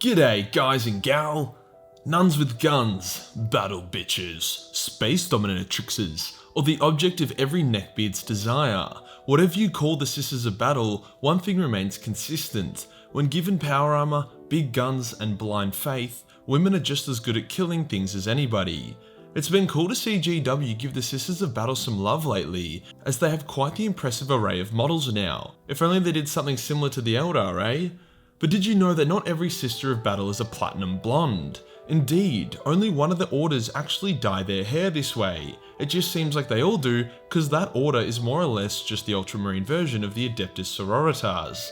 G'day guys and gal, nuns with guns, battle bitches, space dominatrixes, or the object of every neckbeard's desire. Whatever you call the sisters of battle, one thing remains consistent. When given power armor, big guns, and blind faith, women are just as good at killing things as anybody. It's been cool to see GW give the Sisters of Battle some love lately, as they have quite the impressive array of models now. If only they did something similar to the Eldar, eh? But did you know that not every Sister of Battle is a platinum blonde? Indeed, only one of the orders actually dye their hair this way. It just seems like they all do, cause that order is more or less just the ultramarine version of the Adeptus Sororitas.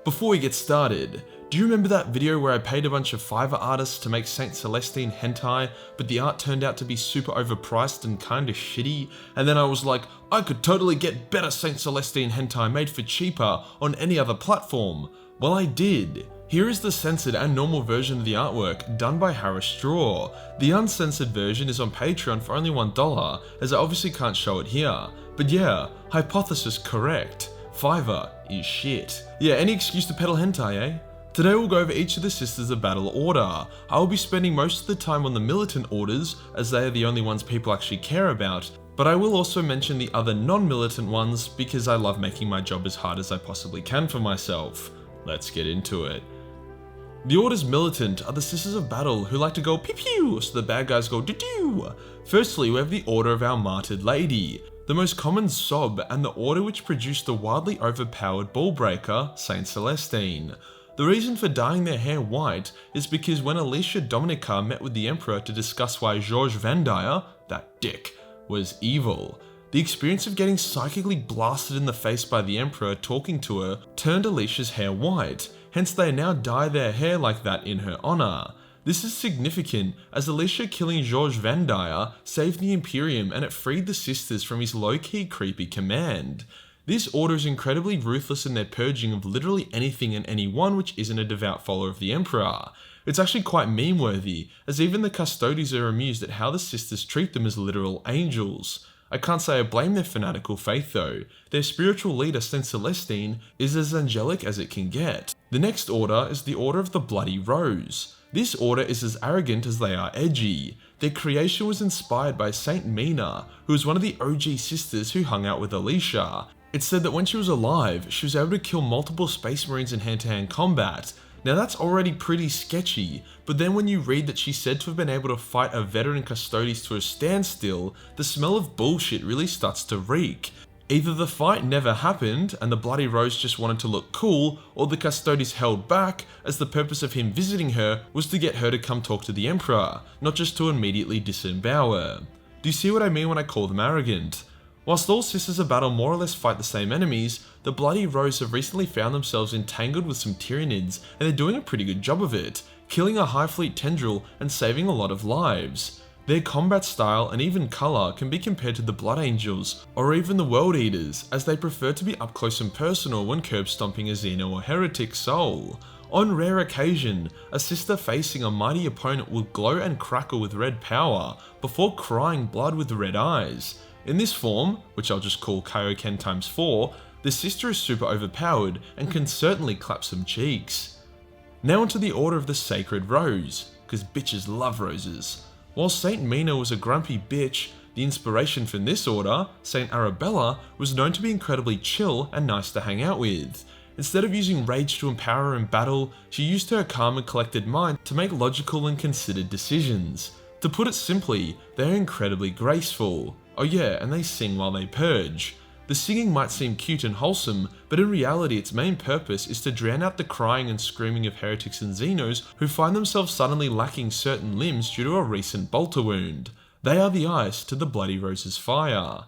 Before we get started, do you remember that video where I paid a bunch of Fiverr artists to make Saint Celestine hentai, but the art turned out to be super overpriced and kinda shitty, and then I was like, I could totally get better Saint Celestine hentai made for cheaper on any other platform? Well, I did. Here is the censored and normal version of the artwork, done by Harris Straw. The uncensored version is on Patreon for only $1, as I obviously can't show it here. But yeah, hypothesis correct. Fiverr is shit. Yeah, any excuse to peddle hentai, eh? Today we'll go over each of the Sisters of Battle order. I will be spending most of the time on the militant orders, as they are the only ones people actually care about, but I will also mention the other non-militant ones because I love making my job as hard as I possibly can for myself. Let's get into it. The orders militant are the Sisters of Battle who like to go pew pew so the bad guys go doo doo. Firstly, we have the Order of our Martyred Lady, the most common sob and the order which produced the wildly overpowered ball breaker, Saint Celestine. The reason for dyeing their hair white is because when Alicia Dominica met with the Emperor to discuss why Georges Vandire, that dick, was evil, the experience of getting psychically blasted in the face by the Emperor talking to her turned Alicia's hair white, hence they now dye their hair like that in her honor. This is significant, as Alicia killing Georges Vandire saved the Imperium and it freed the sisters from his low-key creepy command. This order is incredibly ruthless in their purging of literally anything and anyone which isn't a devout follower of the Emperor. It's actually quite meme-worthy, as even the Custodes are amused at how the sisters treat them as literal angels. I can't say I blame their fanatical faith though. Their spiritual leader, Saint Celestine, is as angelic as it can get. The next order is the Order of the Bloody Rose. This order is as arrogant as they are edgy. Their creation was inspired by Saint Mina, who was one of the OG sisters who hung out with Alicia. It's said that when she was alive, she was able to kill multiple Space Marines in hand-to-hand combat. Now that's already pretty sketchy, but then when you read that she's said to have been able to fight a veteran Custodes to a standstill, the smell of bullshit really starts to reek. Either the fight never happened and the Bloody Rose just wanted to look cool, or the Custodes held back as the purpose of him visiting her was to get her to come talk to the Emperor, not just to immediately disembowel her. Do you see what I mean when I call them arrogant? Whilst all Sisters of Battle more or less fight the same enemies, the Bloody Rose have recently found themselves entangled with some Tyranids, and they're doing a pretty good job of it, killing a High Fleet Tendril and saving a lot of lives. Their combat style and even colour can be compared to the Blood Angels, or even the World Eaters, as they prefer to be up close and personal when curb stomping a Xeno or heretic soul. On rare occasion, a sister facing a mighty opponent will glow and crackle with red power, before crying blood with red eyes. In this form, which I'll just call Kaioken times 4, the sister is super overpowered and can certainly clap some cheeks. Now onto the Order of the Sacred Rose, cause bitches love roses. While Saint Mina was a grumpy bitch, the inspiration from this order, Saint Arabella, was known to be incredibly chill and nice to hang out with. Instead of using rage to empower her in battle, she used her calm and collected mind to make logical and considered decisions. To put it simply, they are incredibly graceful. Oh yeah, and they sing while they purge. The singing might seem cute and wholesome, but in reality its main purpose is to drown out the crying and screaming of heretics and Xenos who find themselves suddenly lacking certain limbs due to a recent bolter wound. They are the ice to the Bloody Rose's fire.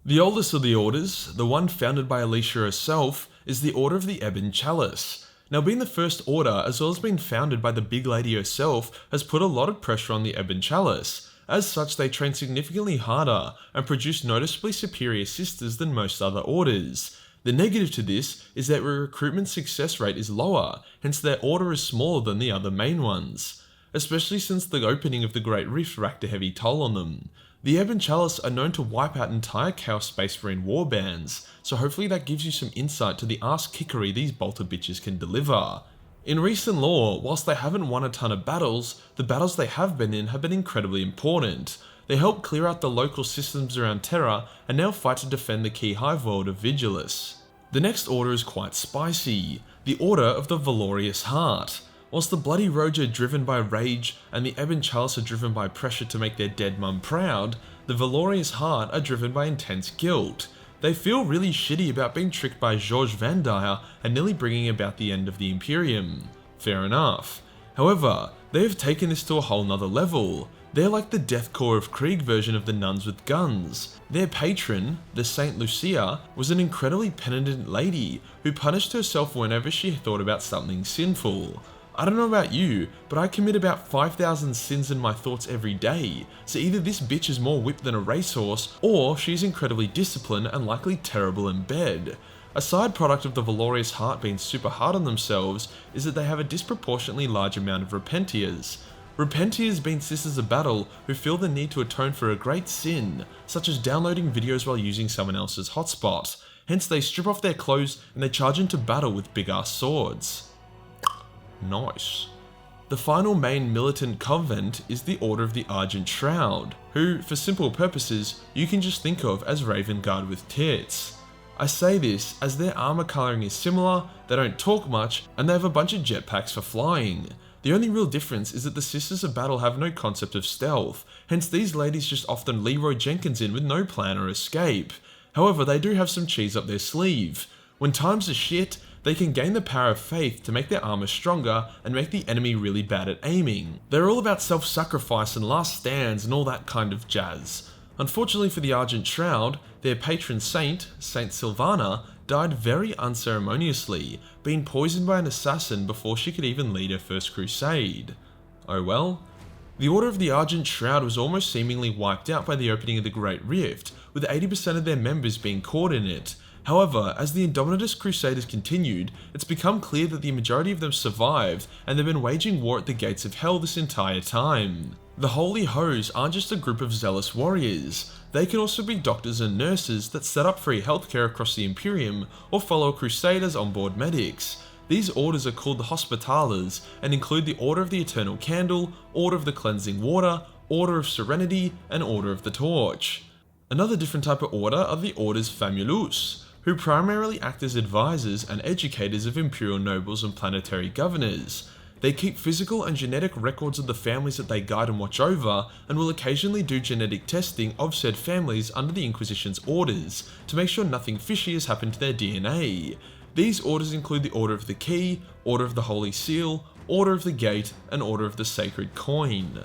The oldest of the orders, the one founded by Alicia herself, is the Order of the Ebon Chalice. Now being the first order, as well as being founded by the big lady herself, has put a lot of pressure on the Ebon Chalice. As such, they train significantly harder and produce noticeably superior sisters than most other orders. The negative to this is that their recruitment success rate is lower, hence their order is smaller than the other main ones, especially since the opening of the Great Rift racked a heavy toll on them. The Ebon Chalice are known to wipe out entire Chaos Space Marine warbands, so hopefully that gives you some insight to the ass kickery these bolter bitches can deliver. In recent lore, whilst they haven't won a ton of battles, the battles they have been in have been incredibly important. They help clear out the local systems around Terra and now fight to defend the key hive world of Vigilus. The next order is quite spicy, the Order of the Valorious Heart. Whilst the Bloody Rogue are driven by rage and the Ebon Chalice are driven by pressure to make their dead mum proud, the Valorious Heart are driven by intense guilt. They feel really shitty about being tricked by George Van Dyer and nearly bringing about the end of the Imperium. Fair enough. However, they have taken this to a whole nother level. They're like the Deathcore of Krieg version of the nuns with guns. Their patron, the Saint Lucia, was an incredibly penitent lady who punished herself whenever she thought about something sinful. I don't know about you, but I commit about 5,000 sins in my thoughts every day, so either this bitch is more whipped than a racehorse, or she's incredibly disciplined and likely terrible in bed. A side product of the Valorious Heart being super hard on themselves is that they have a disproportionately large amount of repentiers. Repentiers being sisters of battle who feel the need to atone for a great sin, such as downloading videos while using someone else's hotspot. Hence they strip off their clothes and they charge into battle with big ass swords. Nice. The final main militant convent is the Order of the Argent Shroud, who, for simple purposes, you can just think of as Raven Guard with tits. I say this as their armor coloring is similar, they don't talk much, and they have a bunch of jetpacks for flying. The only real difference is that the Sisters of Battle have no concept of stealth, hence these ladies just often Leroy Jenkins in with no plan or escape. However, they do have some cheese up their sleeve. When times are shit, they can gain the power of faith to make their armor stronger and make the enemy really bad at aiming. They're all about self-sacrifice and last stands and all that kind of jazz. Unfortunately for the Argent Shroud, their patron saint, Saint Sylvana, died very unceremoniously, being poisoned by an assassin before she could even lead her first crusade. Oh well. The Order of the Argent Shroud was almost seemingly wiped out by the opening of the Great Rift, with 80% of their members being caught in it. However, as the Indomitus Crusaders continued, it's become clear that the majority of them survived, and they've been waging war at the gates of hell this entire time. The Holy Hoes aren't just a group of zealous warriors, they can also be doctors and nurses that set up free healthcare across the Imperium, or fellow Crusaders on board medics. These orders are called the Hospitallers, and include the Order of the Eternal Candle, Order of the Cleansing Water, Order of Serenity, and Order of the Torch. Another different type of order are the Orders Famulus, who primarily act as advisors and educators of imperial nobles and planetary governors. They keep physical and genetic records of the families that they guide and watch over, and will occasionally do genetic testing of said families under the Inquisition's orders, to make sure nothing fishy has happened to their DNA. These orders include the Order of the Key, Order of the Holy Seal, Order of the Gate, and Order of the Sacred Coin.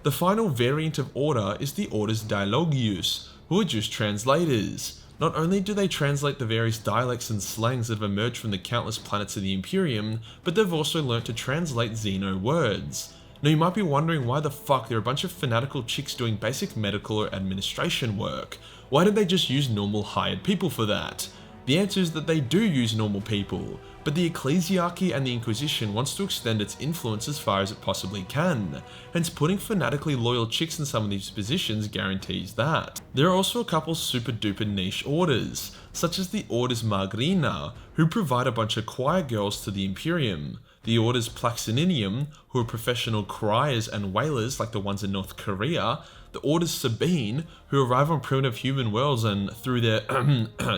The final variant of order is the Orders Dialogius, who are just translators. Not only do they translate the various dialects and slangs that have emerged from the countless planets of the Imperium, but they've also learnt to translate Xeno words. Now you might be wondering why the fuck there are a bunch of fanatical chicks doing basic medical or administration work. Why did they just use normal hired people for that? The answer is that they do use normal people, but the Ecclesiarchy and the Inquisition wants to extend its influence as far as it possibly can, hence putting fanatically loyal chicks in some of these positions guarantees that. There are also a couple super duper niche orders, such as the Orders Margrina, who provide a bunch of choir girls to the Imperium, the Orders Plaxininium, who are professional criers and wailers like the ones in North Korea, the Orders Sabine, who arrive on primitive human worlds and, through their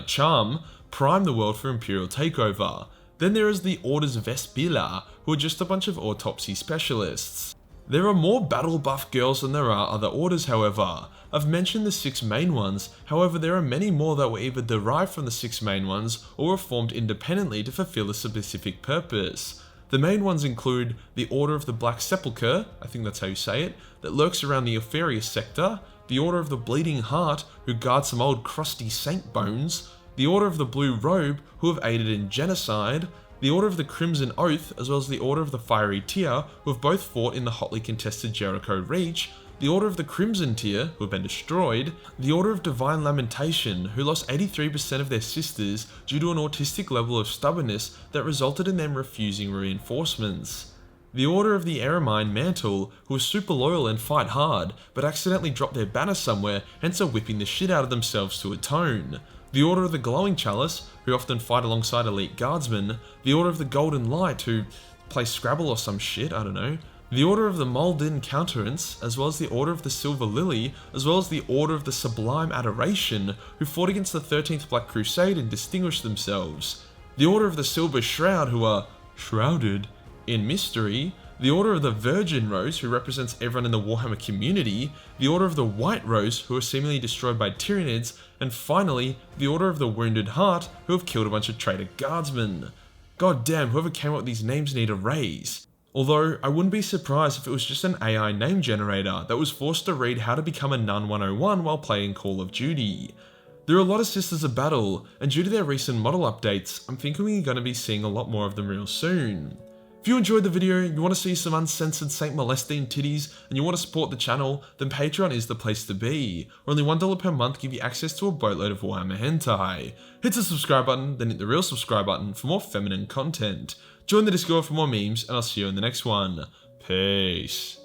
charm, prime the world for imperial takeover. Then there is the Orders Vespila, who are just a bunch of autopsy specialists. There are more battle buff girls than there are other orders, however. I've mentioned the 6 main ones, however there are many more that were either derived from the 6 main ones or were formed independently to fulfill a specific purpose. The main ones include the Order of the Black Sepulchre, I think that's how you say it, that lurks around the Eupharius sector, the Order of the Bleeding Heart, who guard some old crusty saint bones, the Order of the Blue Robe, who have aided in genocide, the Order of the Crimson Oath, as well as the Order of the Fiery Tear, who have both fought in the hotly contested Jericho Reach, the Order of the Crimson Tear, who have been destroyed, the Order of Divine Lamentation, who lost 83% of their sisters due to an autistic level of stubbornness that resulted in them refusing reinforcements. The Order of the Eremine Mantle, who are super loyal and fight hard, but accidentally drop their banner somewhere, hence are whipping the shit out of themselves to atone. The Order of the Glowing Chalice, who often fight alongside elite guardsmen, the Order of the Golden Light, who, play Scrabble or some shit, I don't know. The Order of the Malden Countenance, as well as the Order of the Silver Lily, as well as the Order of the Sublime Adoration, who fought against the 13th Black Crusade and distinguished themselves. The Order of the Silver Shroud, who are shrouded in mystery. The Order of the Virgin Rose, who represents everyone in the Warhammer community. The Order of the White Rose, who are seemingly destroyed by Tyranids. And finally, the Order of the Wounded Heart, who have killed a bunch of traitor guardsmen. God damn, whoever came up with these names need a raise. Although, I wouldn't be surprised if it was just an AI name generator that was forced to read how to become a Nun 101 while playing Call of Duty. There are a lot of Sisters of Battle, and due to their recent model updates, I'm thinking we're going to be seeing a lot more of them real soon. If you enjoyed the video, you want to see some uncensored Saint Molestine titties, and you want to support the channel, then Patreon is the place to be. Where only $1 per month give you access to a boatload of Warhammer hentai. Hit the subscribe button, then hit the real subscribe button for more feminine content. Join the Discord for more memes, and I'll see you in the next one. Peace.